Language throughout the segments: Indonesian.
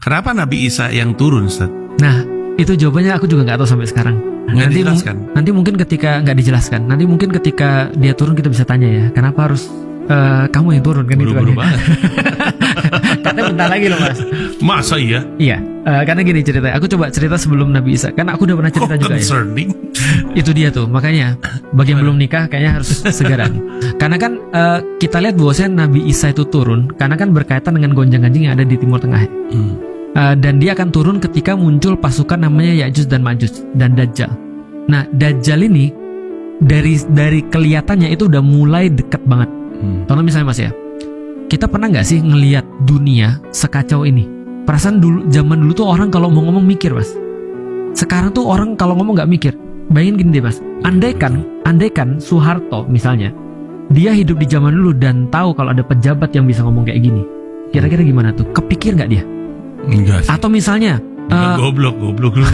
Kenapa Nabi Isa yang turun, Ustaz? Nah, itu jawabannya aku juga nggak tahu sampai sekarang. Nggak dijelaskan. Nanti mungkin ketika nggak dijelaskan, nanti mungkin ketika dia turun kita bisa tanya ya, kenapa harus kamu yang turun kan? Buru-buru itu kan banget. Katanya bentar lagi loh Mas. Masa iya? Iya, karena gini ceritanya. Aku coba cerita sebelum Nabi Isa, karena aku udah pernah cerita juga ya. Concerning. Itu dia tuh, makanya bagi yang belum nikah kayaknya harus segera. Karena kan kita lihat bahwasanya Nabi Isa itu turun karena kan berkaitan dengan gonjang-ganjing yang ada di Timur Tengah. Dan dia akan turun ketika muncul pasukan namanya Ya'juj dan Ma'juj dan Dajjal. Nah, Dajjal ini dari kelihatannya itu udah mulai deket banget. Contoh misalnya Mas ya, kita pernah nggak sih ngelihat dunia sekacau ini? Perasaan zaman dulu tuh orang kalau mau ngomong mikir Mas. Sekarang tuh orang kalau ngomong nggak mikir. Bayangin gini deh Mas, andaikan Soeharto misalnya, dia hidup di zaman dulu dan tahu kalau ada pejabat yang bisa ngomong kayak gini, kira-kira gimana tuh? Kepikir nggak dia? Enggak sih. Atau misalnya goblok dulu.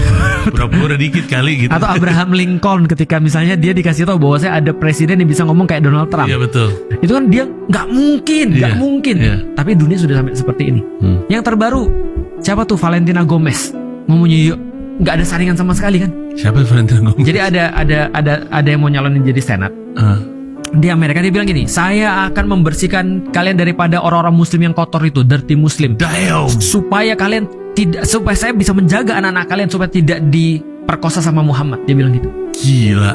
Pura-pura dikit kali gitu. Atau Abraham Lincoln ketika misalnya dia dikasih tahu bahwa saya ada presiden yang bisa ngomong kayak Donald Trump. Iya betul. Itu kan dia nggak mungkin. Tapi dunia sudah sampai seperti ini. Yang terbaru siapa tuh? Valentina Gomez ngomongnya yuk, nggak ada saringan sama sekali kan? Siapa Valentina Gomez? Jadi ada yang mau nyalonin jadi senat. Di Amerika dia bilang gini, saya akan membersihkan kalian daripada orang-orang Muslim yang kotor itu, dirty Muslim. Damn. Supaya saya bisa menjaga anak-anak kalian supaya tidak diperkosa sama Muhammad. Dia bilang gitu. Gila.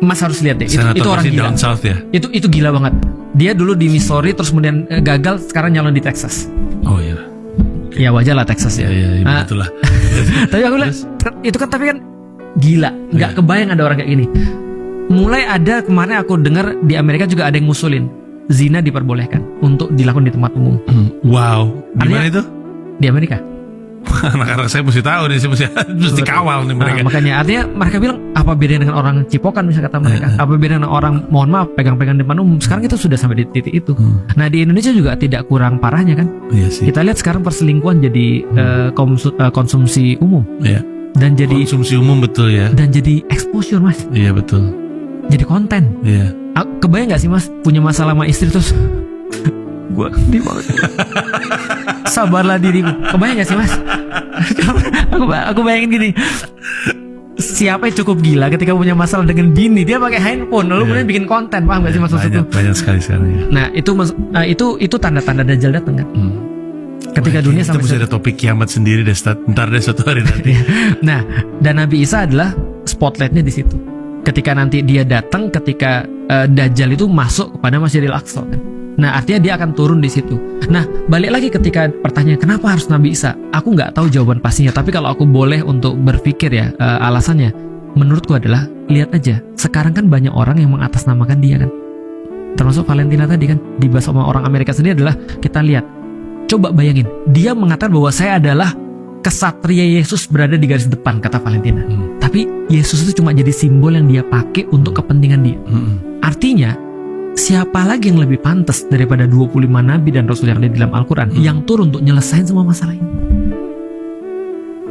Mas harus lihat deh. Itu orang gila. Down South ya. Itu gila banget. Dia dulu di Missouri terus kemudian gagal, sekarang nyalon di Texas. Oh iya. Ya wajar lah Texas ya. Iya betul lah. Tapi aku lihat itu kan tapi kan gila. Nggak kebayang ada orang kayak gini. Mulai ada kemarin aku dengar di Amerika juga ada yang ngusulin zina diperbolehkan untuk dilakukan di tempat umum. Wow. Di mana itu? Di Amerika. Anak-anak saya mesti tahu nih, saya mesti kawal nih mereka. Makanya artinya mereka bilang apa bedanya dengan orang cipokan misalnya kata mereka. Apa bedanya dengan orang mohon maaf pegang-pegang di depan umum. Sekarang kita sudah sampai di titik itu. Nah di Indonesia juga tidak kurang parahnya kan. Iya sih. Kita lihat sekarang perselingkuhan jadi konsumsi umum. Iya. Dan jadi konsumsi umum betul ya. Dan jadi exposure Mas. Iya betul. Jadi konten. Iya. Kebayang gak sih Mas punya masalah sama istri terus gua di mana? Sabarlah dirimu. Kebayang gak sih Mas? aku bayangin gini. Siapa yang cukup gila ketika punya masalah dengan bini, dia pakai handphone lalu kemudian bikin konten, paham gak sih maksud itu? Banyak sekali sekarang ya. Nah, itu tanda-tanda Dajjal datang kan. Ketika dunia sampai itu ada topik kiamat sendiri deh, ntar deh suatu hari nanti. Nah, dan Nabi Isa adalah spotlightnya di situ. Ketika nanti dia datang, ketika Dajjal itu masuk kepada Masjidil Aqsa kan. Nah artinya dia akan turun di situ. Nah balik lagi ketika pertanyaan kenapa harus Nabi Isa, aku nggak tahu jawaban pastinya. Tapi kalau aku boleh untuk berpikir ya alasannya, menurutku adalah lihat aja. Sekarang kan banyak orang yang mengatasnamakan dia kan. Termasuk Valentina tadi kan dibahas sama orang Amerika sendiri adalah kita lihat. Coba bayangin, dia mengatakan bahwa saya adalah kesatria Yesus berada di garis depan kata Valentina. Tapi Yesus itu cuma jadi simbol yang dia pakai untuk kepentingan dia. Artinya siapa lagi yang lebih pantas daripada 25 nabi dan rasul yang ada di dalam Al-Quran yang turun untuk nyelesain semua masalah ini?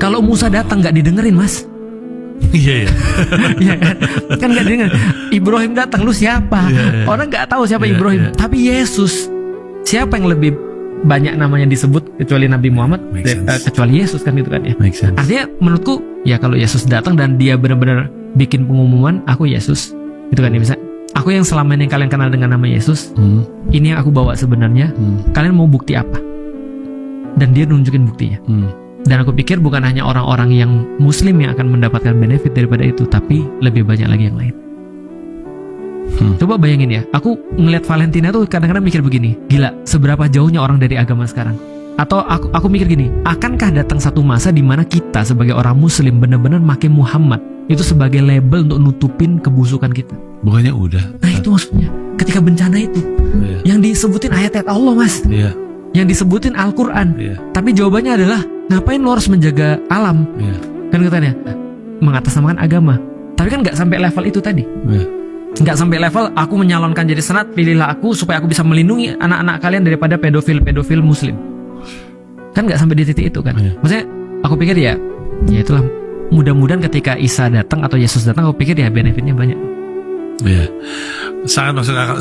Kalau Musa datang gak didengerin Mas. Iya ya kan gak didengerin. Ibrahim datang, lu siapa? Orang gak tahu siapa Ibrahim. Tapi Yesus, siapa yang lebih banyak namanya disebut kecuali Nabi Muhammad, kecuali Yesus kan gitu kan ya. Artinya menurutku ya kalau Yesus datang dan dia benar-benar bikin pengumuman aku Yesus itu kan ya, bisa aku yang selama ini kalian kenal dengan nama Yesus, ini yang aku bawa sebenarnya. Kalian mau bukti apa? Dan dia nunjukin buktinya. Dan aku pikir bukan hanya orang-orang yang Muslim yang akan mendapatkan benefit daripada itu, tapi lebih banyak lagi yang lain. Coba bayangin ya, aku ngelihat Valentina tuh kadang-kadang mikir begini, gila, seberapa jauhnya orang dari agama sekarang? Atau aku mikir gini, akankah datang satu masa di mana kita sebagai orang Muslim benar-benar pakai Muhammad itu sebagai label untuk nutupin kebusukan kita? Bukannya udah. Nah itu maksudnya, ketika bencana itu yang disebutin ayat-ayat Allah Mas, yang disebutin Al-Quran, tapi jawabannya adalah ngapain lo harus menjaga alam? Kan katanya mengatasnamakan agama, tapi kan nggak sampai level itu tadi. Nggak sampai level aku menyalonkan jadi senat, pilihlah aku supaya aku bisa melindungi anak-anak kalian daripada pedofil Muslim. Kan nggak sampai di titik itu kan. Maksudnya aku pikir ya itulah, mudah-mudahan ketika Isa datang atau Yesus datang, aku pikir ya benefitnya banyak. Sangat masuk akal.